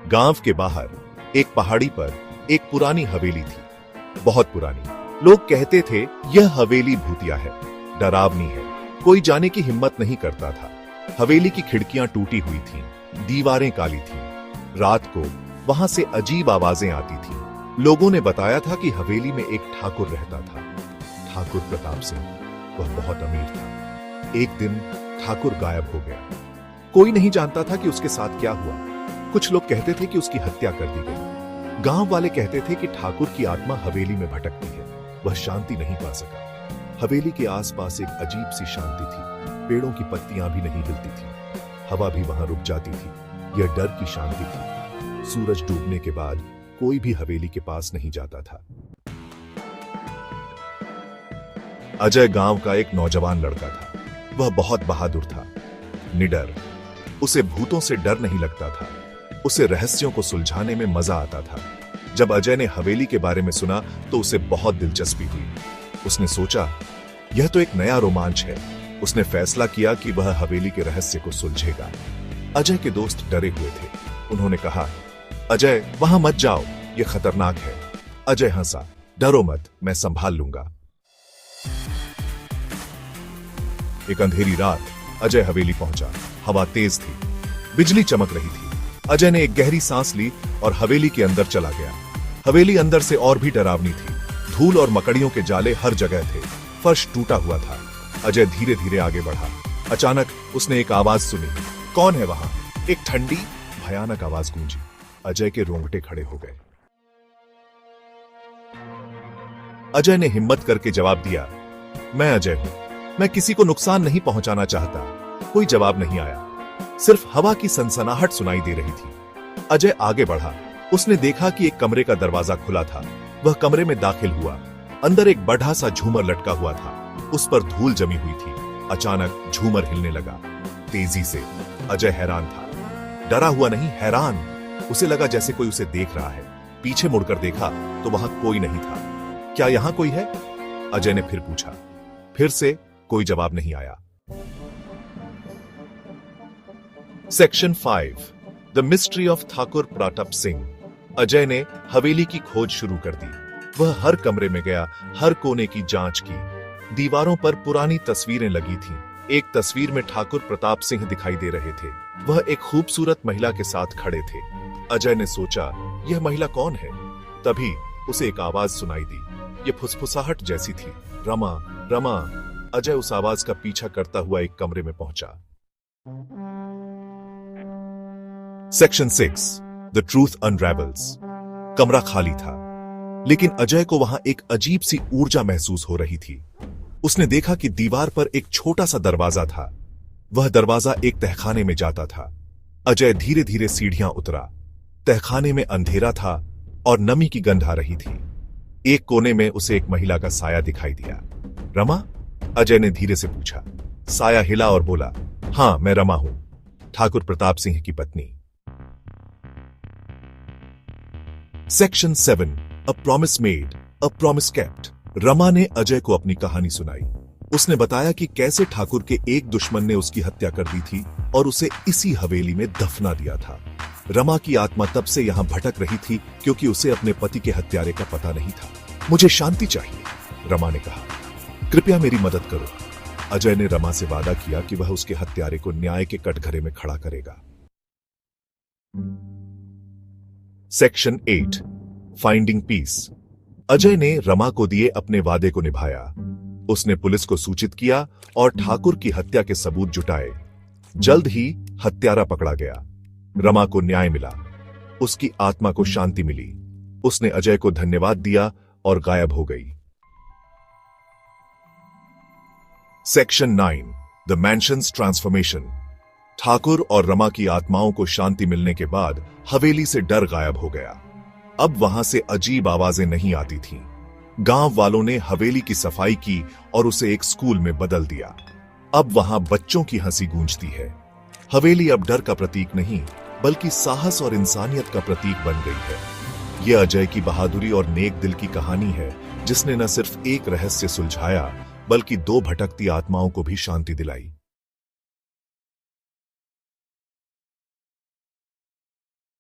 गांव के बाहर एक पहाड़ी पर एक पुरानी हवेली थी, बहुत पुरानी। लोग कहते थे यह हवेली भूतिया है, डरावनी है, कोई जाने की हिम्मत नहीं करता था। हवेली की खिड़कियां टूटी हुई थीं, दीवारें काली थीं। रात को वहां से अजीब आवाजें आती थीं। लोगों ने बताया था कि हवेली में एक ठाकुर रहता था, ठाकुर प्रताप सिंह। वह बहुत अमीर था। एक दिन ठाकुर गायब हो गया। कोई नहीं जानता था कि उसके साथ क्या हुआ। कुछ लोग कहते थे कि उसकी हत्या कर दी गई। गांव वाले कहते थे कि ठाकुर की आत्मा हवेली में भटकती है, वह शांति नहीं पा सका। हवेली के आसपास एक अजीब सी शांति थी। पेड़ों की पत्तियां भी नहीं हिलती थी, हवा भी वहां रुक जाती थी। यह डर की शांति थी। सूरज डूबने के बाद कोई भी हवेली के पास नहीं जाता था। अजय गांव का एक नौजवान लड़का था। वह बहुत बहादुर था, निडर। उसे भूतों से डर नहीं लगता था। उसे रहस्यों को सुलझाने में मजा आता था। जब अजय ने हवेली के बारे में सुना तो उसे बहुत दिलचस्पी हुई। उसने सोचा, यह तो एक नया रोमांच है। उसने फैसला किया कि वह हवेली के रहस्य को सुलझेगा। अजय के दोस्त डरे हुए थे। उन्होंने कहा, अजय वहां मत जाओ, यह खतरनाक है। अजय हंसा, डरो मत, मैं संभाल लूंगा। एक अंधेरी रात अजय हवेली पहुंचा। हवा तेज थी, बिजली चमक रही थी। अजय ने एक गहरी सांस ली और हवेली के अंदर चला गया। हवेली अंदर से और भी डरावनी थी। धूल और मकड़ियों के जाले हर जगह थे। फर्श टूटा हुआ था। अजय धीरे धीरे आगे बढ़ा। अचानक उसने एक आवाज सुनी। कौन है वहां? एक ठंडी भयानक आवाज गूंजी। अजय के रोंगटे खड़े हो गए। अजय ने हिम्मत करके जवाब दिया, मैं अजय हूं, मैं किसी को नुकसान नहीं पहुंचाना चाहता। कोई जवाब नहीं आया, सिर्फ हवा की सनसनाहट सुनाई दे रही थी। अजय आगे बढ़ा। उसने देखा कि एक कमरे का दरवाजा खुला था। वह कमरे में दाखिल हुआ। अंदर एक बड़ा सा झूमर लटका हुआ था। उस पर धूल जमी हुई थी। अचानक झूमर हिलने लगा, तेजी से। अजय हैरान था, डरा हुआ नहीं, हैरान। उसे लगा जैसे कोई उसे देख रहा है। पीछे मुड़कर देखा तो वहां कोई नहीं था। क्या यहां कोई है? अजय ने फिर पूछा। फिर से कोई जवाब नहीं आया। Section 5, the mystery of Thakur Pratap Singh. Ajay ने हवेली की खोज शुरू कर दी। वह हर कमरे में गया, हर कोने की जांच की। दीवारों पर पुरानी तस्वीरें लगी थीं। एक तस्वीर में ठाकुर प्रताप सिंह दिखाई दे रहे थे। वह एक खूबसूरत महिला के साथ खड़े थे। अजय ने सोचा, यह महिला कौन है? तभी उसे एक आवाज सुनाई दी। यह फुसफुसाहट जैसी थी, रमा रमा। अजय उस आवाज का पीछा करता हुआ एक कमरे में पहुंचा। Section 6, the truth unravels. कमरा खाली था, लेकिन अजय को वहां एक अजीब सी ऊर्जा महसूस हो रही थी। उसने देखा कि दीवार पर एक छोटा सा दरवाजा था। वह दरवाजा एक तहखाने में जाता था। अजय धीरे धीरे सीढ़ियां उतरा। तहखाने में अंधेरा था और नमी की गंध आ रही थी। एक कोने में उसे एक महिला का साया दिखाई दिया। रमा? अजय ने धीरे से पूछा। साया हिला और बोला, हां, मैं रमा हूं, ठाकुर प्रताप सिंह की पत्नी। Section 7, a promise made, a promise kept. Rama ने अजय को अपनी कहानी सुनाई। उसने बताया कि कैसे ठाकुर के एक दुश्मन ने उसकी हत्या कर दी थी और उसे इसी हवेली में दफना दिया था। रमा की आत्मा तब से यहां भटक रही थी क्योंकि उसे अपने पति के हत्यारे का पता नहीं था। मुझे शांति चाहिए, रमा ने कहा, कृपया मेरी मदद करो। अजय ने रमा से वादा किया कि वह उसके हत्यारे को न्याय के कटघरे में खड़ा करेगा। Section 8, finding piece. अजय ने रमा को दिए अपने वादे को निभाया। उसने पुलिस को सूचित किया और ठाकुर की हत्या के सबूत जुटाए। जल्द ही हत्यारा पकड़ा गया। रमा को न्याय मिला, उसकी आत्मा को शांति मिली। उसने अजय को धन्यवाद दिया और गायब हो गई। Section 9, the mansions transformation. Thakur और रमा की आत्माओं को शांति मिलने के बाद हवेली से डर गायब हो गया। अब वहां से अजीब आवाजें नहीं आती थीं। गांव वालों ने हवेली की सफाई की और उसे एक स्कूल में बदल दिया। अब वहां बच्चों की हंसी गूंजती है। हवेली अब डर का प्रतीक नहीं, बल्कि साहस और इंसानियत का प्रतीक बन गई है। यह अजय की बहादुरी और नेक दिल की कहानी है, जिसने न सिर्फ एक रहस्य सुलझाया, बल्कि 2 भटकती आत्माओं को भी शांति दिलाई।